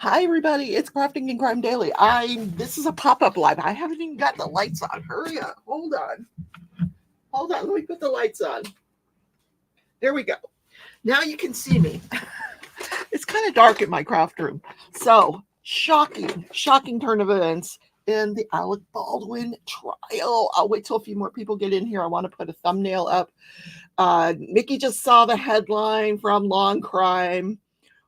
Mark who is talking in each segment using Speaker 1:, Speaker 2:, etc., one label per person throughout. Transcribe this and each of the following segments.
Speaker 1: Hi everybody, it's Crafting and Crime Daily. This is a pop-up live. I haven't even got the lights on. Hurry up. Hold on. Let me put the lights on. There we go. Now you can see me. It's kind of dark in my craft room. So, shocking turn of events in the Alec Baldwin trial. I'll wait till a few more people get in here. I want to put a thumbnail up. Mickey just saw the headline from Long Crime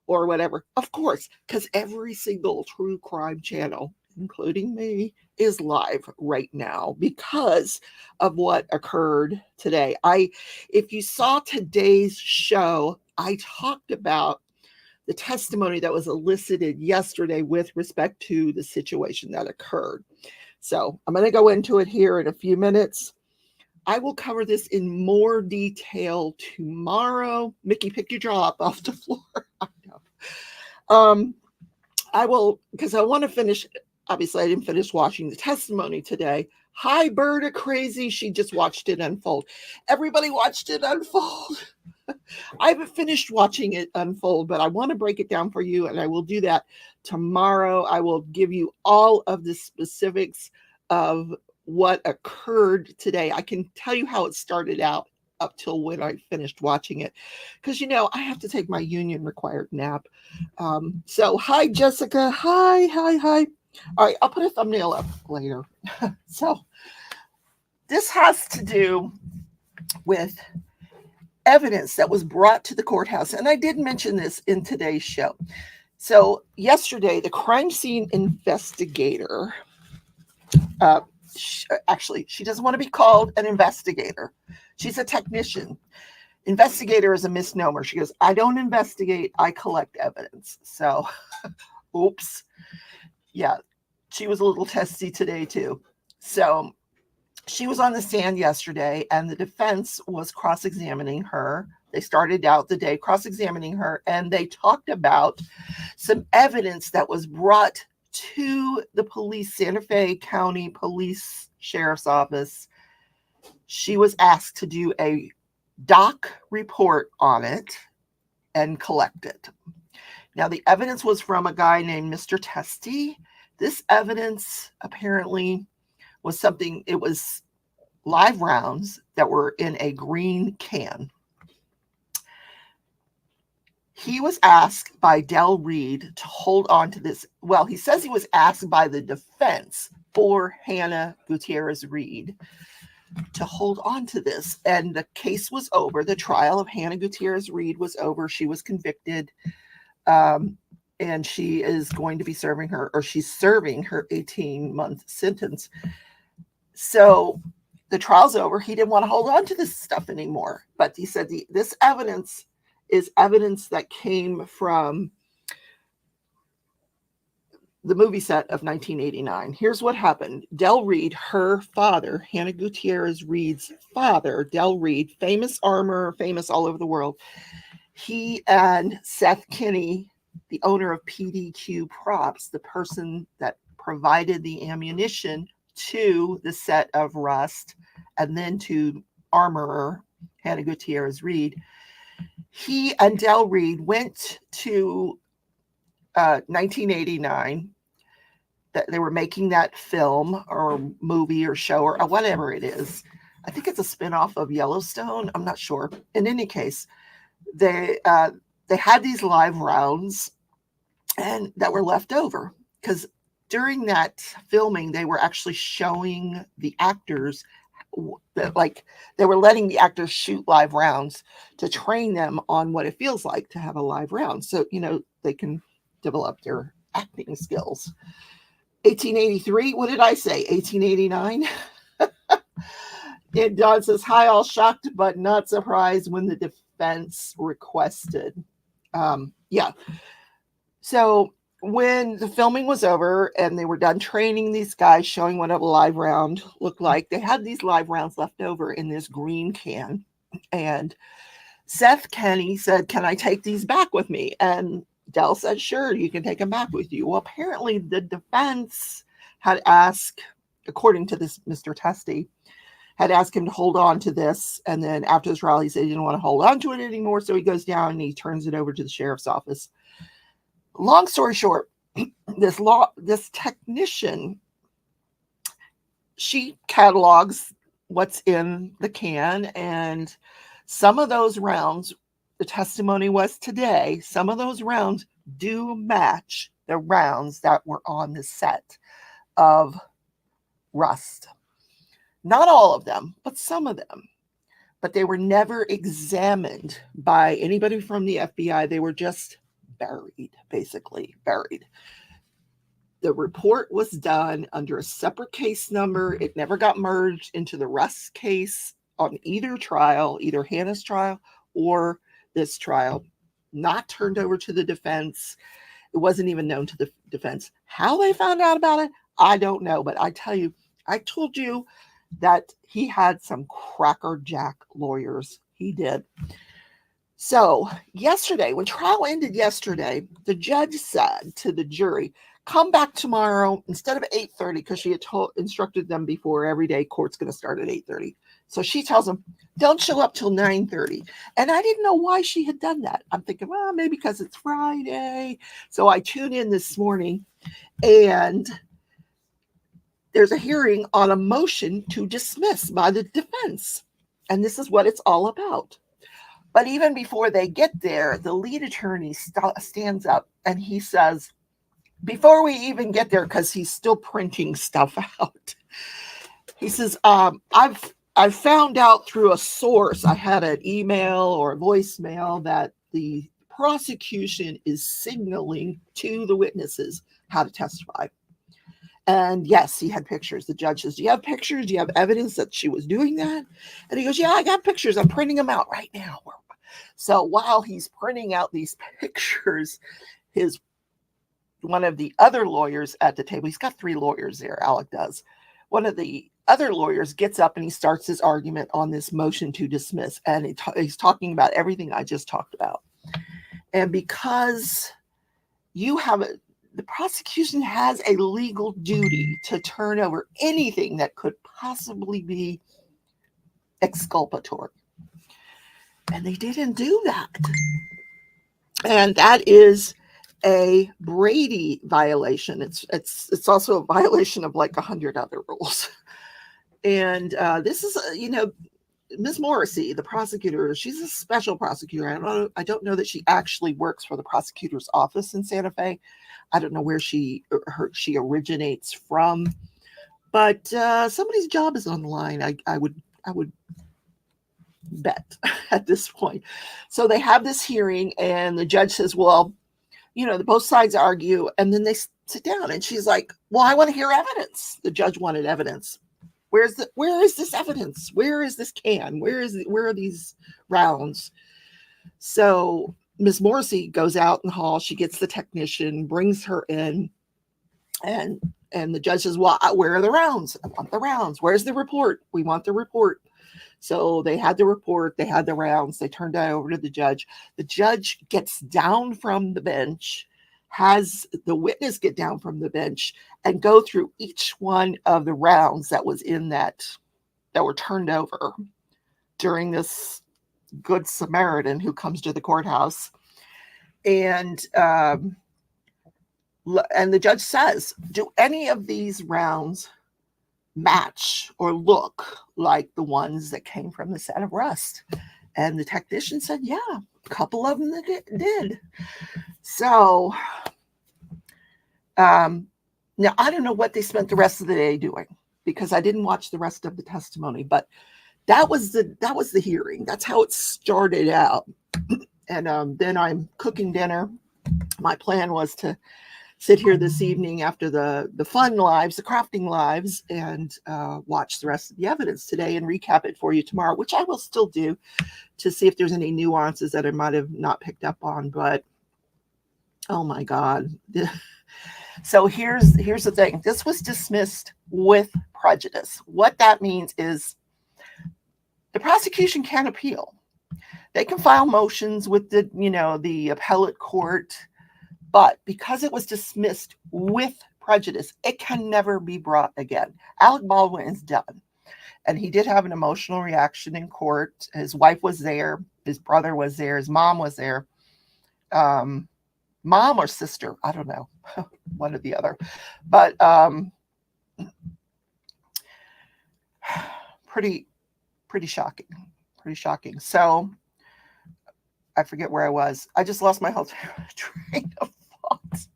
Speaker 1: or whatever. Of course, because every single true crime channel, including me, is live right now because of what occurred today. If you saw today's show, I talked about the testimony that was elicited yesterday with respect to the situation that occurred. So I'm going to go into it here in a few minutes. I will cover this in more detail tomorrow. Mickey, pick your jaw up off the floor. I know. I will, because I want to finish. Obviously, I didn't finish watching the testimony today. Hi, Berta Crazy. She just watched it unfold. Everybody watched it unfold. I haven't finished watching it unfold, but I want to break it down for you, and I will do that tomorrow. I will give you all of the specifics of what occurred today. I can tell you how it started out up till when I finished watching it, because I have to take my union required nap. So hi Jessica. Hi. All right, I'll put a thumbnail up later. So this has to do with evidence that was brought to the courthouse, and I did mention this in today's show. So yesterday, the crime scene investigator, she doesn't want to be called an investigator. She's a technician. Investigator is a misnomer. She goes, I don't investigate, I collect evidence. So, oops. Yeah, she was a little testy today too. So she was on the stand yesterday, and the defense was cross-examining her. They started out the day cross-examining her, and they talked about some evidence that was brought to the Santa Fe County Police Sheriff's Office. She was asked to do a doc report on it and collect it. Now, the evidence was from a guy named Mr. Testy. This evidence apparently was it was live rounds that were in a green can. He was asked by Del Reed to hold on to this. Well, he says he was asked by the defense for Hannah Gutierrez Reed to hold on to this. And the case was over. The trial of Hannah Gutierrez Reed was over. She was convicted. And she is going to be she's serving her 18-month sentence. So the trial's over. He didn't want to hold on to this stuff anymore. But he said this evidence is evidence that came from the movie set of 1989. Here's what happened. Del Reed, her father, Hannah Gutierrez Reed's father, Del Reed, famous armor, famous all over the world. He and Seth Kinney, the owner of PDQ Props, the person that provided the ammunition to the set of Rust and then to armorer Hannah Gutierrez Reed, he and Del Reed went to 1989. That they were making that film or movie or show or whatever it is. I think it's a spinoff of Yellowstone. I'm not sure. In any case, they had these live rounds and that were left over because during that filming, they were actually showing the actors that, like, they were letting the actors shoot live rounds to train them on what it feels like to have a live round. So, they can develop their acting skills. 1883, what did I say? 1889? And Don says, hi, all shocked but not surprised when the defense requested. Yeah. So when the filming was over and they were done training these guys, showing what a live round looked like, they had these live rounds left over in this green can. And Seth Kenny said, can I take these back with me? And Del said, sure, you can take them back with you. Well, apparently the defense had asked, according to this Mr. Testy, had asked him to hold on to this. And then after the trial, he said he didn't want to hold on to it anymore. So he goes down and he turns it over to the sheriff's office. Long story short, this technician, she catalogs what's in the can, and some of those rounds, the testimony was today, some of those rounds do match the rounds that were on the set of Rust. Not all of them, but some of them. But they were never examined by anybody from the FBI. They were just buried, basically buried. The report was done under a separate case number. It never got merged into the Rust case on either trial, either Hannah's trial or this trial. Not turned over to the defense. It wasn't even known to the defense. How they found out about it, I don't know. But I tell you, I told you that he had some crackerjack lawyers. He did. So yesterday, when trial ended yesterday, the judge said to the jury, come back tomorrow instead of 8:30, because she had instructed them before every day court's going to start at 8:30. So she tells them, don't show up till 9:30. And I didn't know why she had done that. I'm thinking, well, maybe because it's Friday. So I tuned in this morning, and there's a hearing on a motion to dismiss by the defense. And this is what it's all about. But even before they get there, the lead attorney stands up and he says, before we even get there, because he's still printing stuff out, he says, I've found out through a source, I had an email or a voicemail, that the prosecution is signaling to the witnesses how to testify. And yes, he had pictures. The judge says, do you have pictures? Do you have evidence that she was doing that? And he goes, yeah, I got pictures. I'm printing them out right now. So while he's printing out these pictures, one of the other lawyers at the table, he's got 3 lawyers there, Alec does. One of the other lawyers gets up and he starts his argument on this motion to dismiss. And he's talking about everything I just talked about. And because the prosecution has a legal duty to turn over anything that could possibly be exculpatory. And they didn't do that. And that is a Brady violation. It's also a violation of like 100 other rules. And this is, Ms. Morrissey, the prosecutor, she's a special prosecutor. I don't know that she actually works for the prosecutor's office in Santa Fe. I don't know where she originates from, but somebody's job is on the line. I would bet at this point. So they have this hearing, and the judge says, well, both sides argue, and then they sit down, and she's like, well, I want to hear evidence. The judge wanted evidence. Where is this evidence? Where is this can? Where are these rounds? So Ms. Morrissey goes out in the hall. She gets the technician, brings her in, and the judge says, well, where are the rounds? I want the rounds. Where's the report? We want the report. So they had the report, they had the rounds, they turned that over to the judge. The judge gets down from the bench, has the witness get down from the bench and go through each one of the rounds that was in that were turned over during this Good Samaritan who comes to the courthouse. And the judge says, do any of these rounds match or look like the ones that came from the set of Rust? And the technician said, yeah, a couple of them that did. So now I don't know what they spent the rest of the day doing, because I didn't watch the rest of the testimony, but that was the hearing. That's how it started out. And then I'm cooking dinner. My plan was to sit here this evening after the fun lives, the crafting lives, and watch the rest of the evidence today and recap it for you tomorrow, which I will still do to see if there's any nuances that I might have not picked up on. But oh my God. So here's the thing. This was dismissed with prejudice. What that means is the prosecution can't appeal. They can file motions with the appellate court, but because it was dismissed with prejudice, it can never be brought again. Alec Baldwin is done. And he did have an emotional reaction in court. His wife was there. His brother was there. His mom was there. mom or sister, I don't know, one or the other, but pretty shocking. So I forget where I was. I just lost my whole train of thought.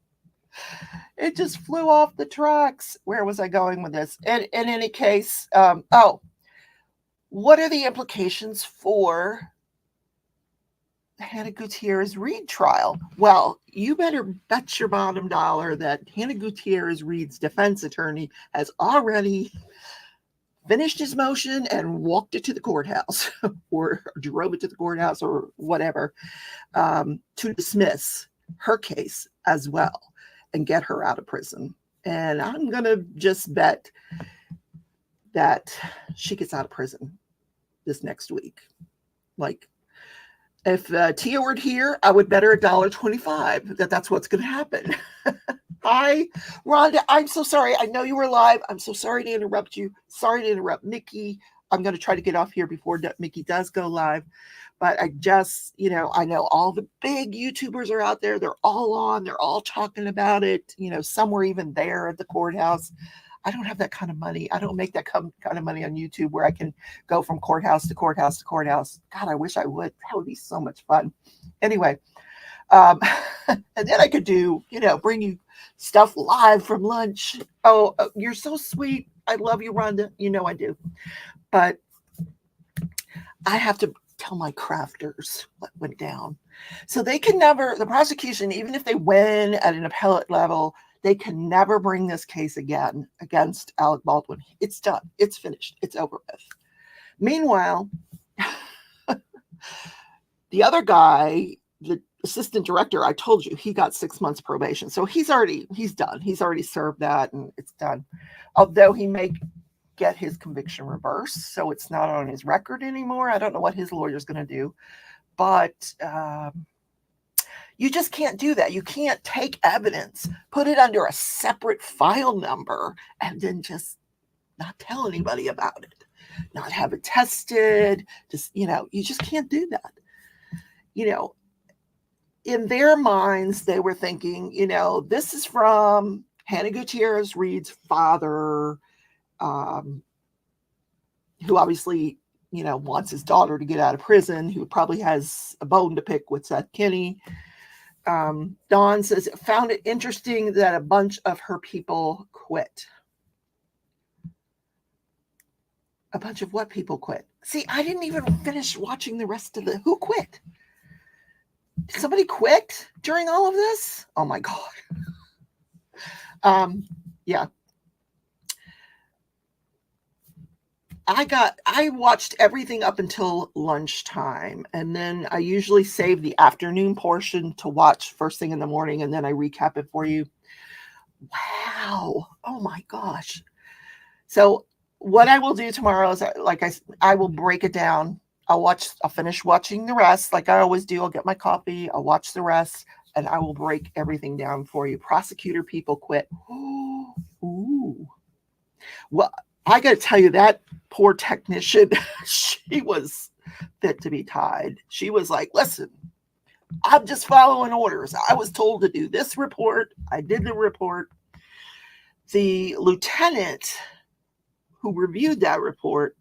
Speaker 1: It just flew off the tracks. Where was I going with this? And in any case, what are the implications for Hannah Gutierrez Reed trial? Well, you better bet your bottom dollar that Hannah Gutierrez Reed's defense attorney has already finished his motion and walked it to the courthouse or drove it to the courthouse or whatever, to dismiss her case as well and get her out of prison. And I'm going to just bet that she gets out of prison this next week. Like, if Tia were here, I would bet her $1.25 that that's what's going to happen. Hi, Rhonda. I'm so sorry. I know you were live. I'm so sorry to interrupt you. Sorry to interrupt Mickey. I'm going to try to get off here before Mickey does go live. But I just, I know all the big YouTubers are out there. They're all on. They're all talking about it. Some were even there at the courthouse. I don't have that kind of money. I don't make that kind of money on YouTube where I can go from courthouse to courthouse to courthouse. God, I wish I would. That would be so much fun. Anyway, and then I could do, bring you stuff live from lunch. Oh, you're so sweet. I love you, Rhonda. I do. But I have to tell my crafters what went down. So they can never, the prosecution, even if they win at an appellate level, they can never bring this case again against Alec Baldwin. It's done. It's finished. It's over with. Meanwhile, the other guy, the assistant director, I told you, he got 6 months probation. So he's done. He's already served that and it's done. Although he may get his conviction reversed, so it's not on his record anymore. I don't know what his lawyer's going to do. But you just can't do that. You can't take evidence, put it under a separate file number, and then just not tell anybody about it, not have it tested. Just, you just can't do that. In their minds, they were thinking, this is from Hannah Gutierrez Reed's father, who obviously, wants his daughter to get out of prison, who probably has a bone to pick with Seth Kinney. Dawn says, found it interesting that a bunch of her people quit. A bunch of what people quit? See, I didn't even finish watching the rest of who quit? Did somebody quit during all of this? Oh my God. Yeah. I watched everything up until lunchtime, and then I usually save the afternoon portion to watch first thing in the morning, and then I recap it for you. Wow. Oh my gosh. So what I will do tomorrow is, I will break it down. I'll finish watching the rest like I always do. I'll get my coffee, I'll watch the rest, and I will break everything down for you. Prosecutor people quit. Ooh. Well, I got to tell you, that poor technician, she was fit to be tied. She was like, listen, I'm just following orders. I was told to do this report. I did the report. The lieutenant who reviewed that report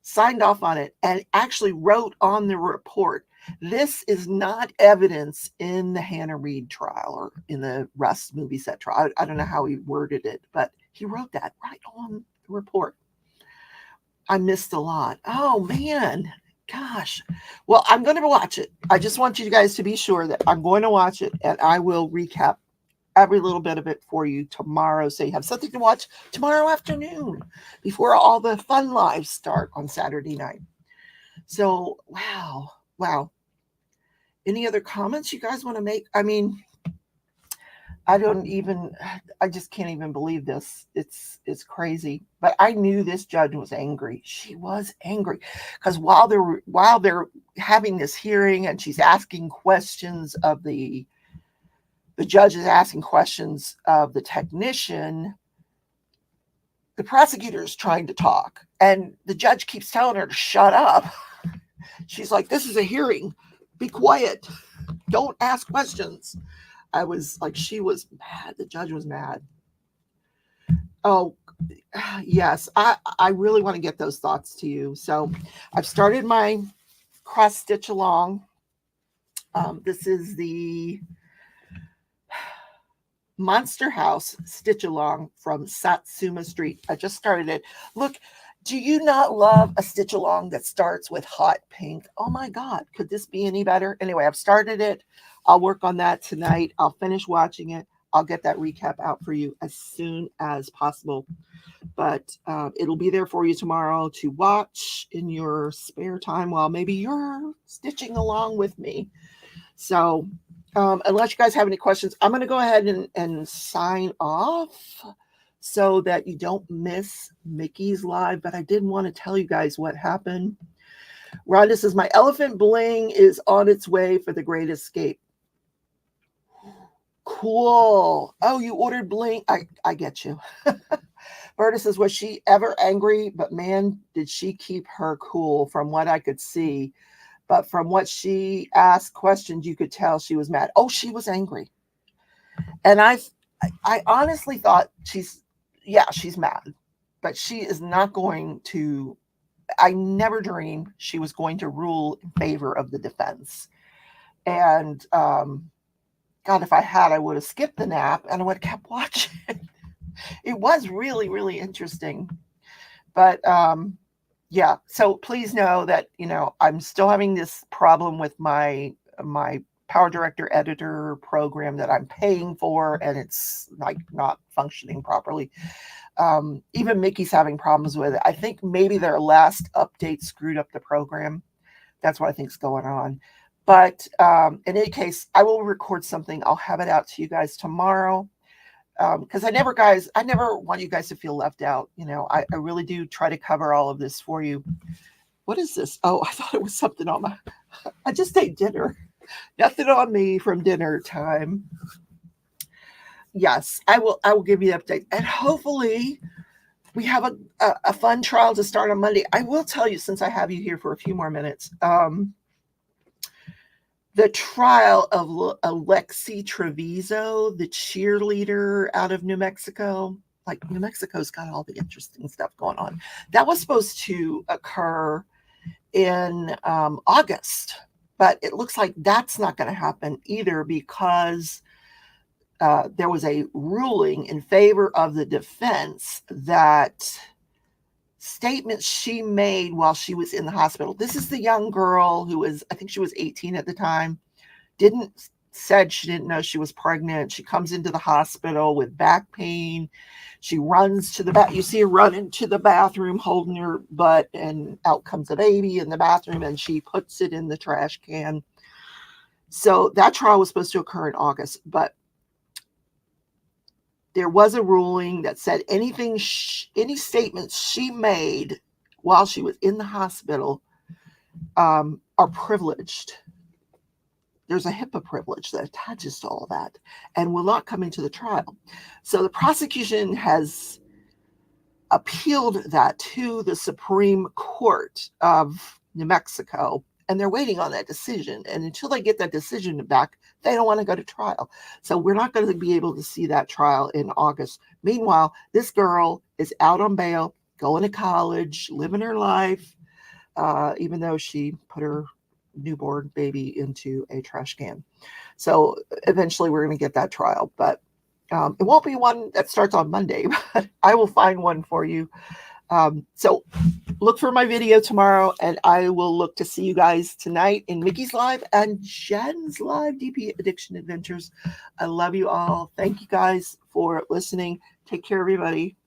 Speaker 1: signed off on it and actually wrote on the report, this is not evidence in the Hannah Reed trial or in the Russ movie set trial. I don't know how he worded it, but he wrote that right on the report. I missed a lot. Oh man, gosh. Well, I'm going to watch it. I just want you guys to be sure that I'm going to watch it, and I will recap every little bit of it for you tomorrow, so you have something to watch tomorrow afternoon before all the fun lives start on Saturday night. So, wow. Any other comments you guys want to make? I mean, I just can't even believe this. It's crazy. But I knew this judge was angry. She was angry because while they're having this hearing and she's asking questions of the judge is asking questions of the technician, the prosecutor is trying to talk, and the judge keeps telling her to shut up. She's like, this is a hearing. Be quiet. Don't ask questions. I was like, she was mad. The judge was mad. Oh, yes. I really want to get those thoughts to you. So I've started my cross stitch along. This is the Monster House stitch along from Satsuma Street. I just started it. Look, do you not love a stitch along that starts with hot pink? Oh my God, could this be any better? Anyway, I've started it. I'll work on that tonight. I'll finish watching it. I'll get that recap out for you as soon as possible. But it'll be there for you tomorrow to watch in your spare time while maybe you're stitching along with me. So unless you guys have any questions, I'm going to go ahead and sign off so that you don't miss Mickey's live. But I did want to tell you guys what happened. Rhonda says, my elephant bling is on its way for the Great Escape. Cool. Oh, you ordered bling. I get you. Berta says, was she ever angry? But man, did she keep her cool from what I could see. But from what she asked questions, you could tell she was mad. Oh, she was angry. And I honestly thought she's mad. But she is not going to, I never dreamed she was going to rule in favor of the defense. And God, if I had, I would have skipped the nap and I would have kept watching. It was really, really interesting. But yeah, so please know that, I'm still having this problem with my Power Director editor program that I'm paying for, and it's like not functioning properly. Even Mickey's having problems with it. I think maybe their last update screwed up the program. That's what I think is going on. But in any case, I will record something. I'll have it out to you guys tomorrow. Because I never want you guys to feel left out. I really do try to cover all of this for you. What is this? Oh, I thought it was something on I just ate dinner. Nothing on me from dinner time. Yes, I will give you the update. And hopefully we have a fun trial to start on Monday. I will tell you, since I have you here for a few more minutes, the trial of Alexi Treviso, the cheerleader out of New Mexico. Like, New Mexico's got all the interesting stuff going on. That was supposed to occur in August, but it looks like that's not going to happen either, because there was a ruling in favor of the defense that statements she made while she was in the hospital. This is the young girl who was, I think she was 18 at the time, said she didn't know she was pregnant. She comes into the hospital with back pain. She runs to the back. You see her run into the bathroom holding her butt, and out comes a baby in the bathroom, and she puts it in the trash can. So that trial was supposed to occur in August, but there was a ruling that said any statements she made while she was in the hospital are privileged. There's a HIPAA privilege that attaches to all that and will not come into the trial. So the prosecution has appealed that to the Supreme Court of New Mexico, and they're waiting on that decision. And until they get that decision back, they don't want to go to trial. So we're not going to be able to see that trial in August. Meanwhile, this girl is out on bail, going to college, living her life, even though she put her newborn baby into a trash can. So eventually we're going to get that trial, but it won't be one that starts on Monday, but I will find one for you. So look for my video tomorrow, and I will look to see you guys tonight in Mickey's live and Jen's live DP Addiction Adventures. I love you all. Thank you guys for listening. Take care, everybody.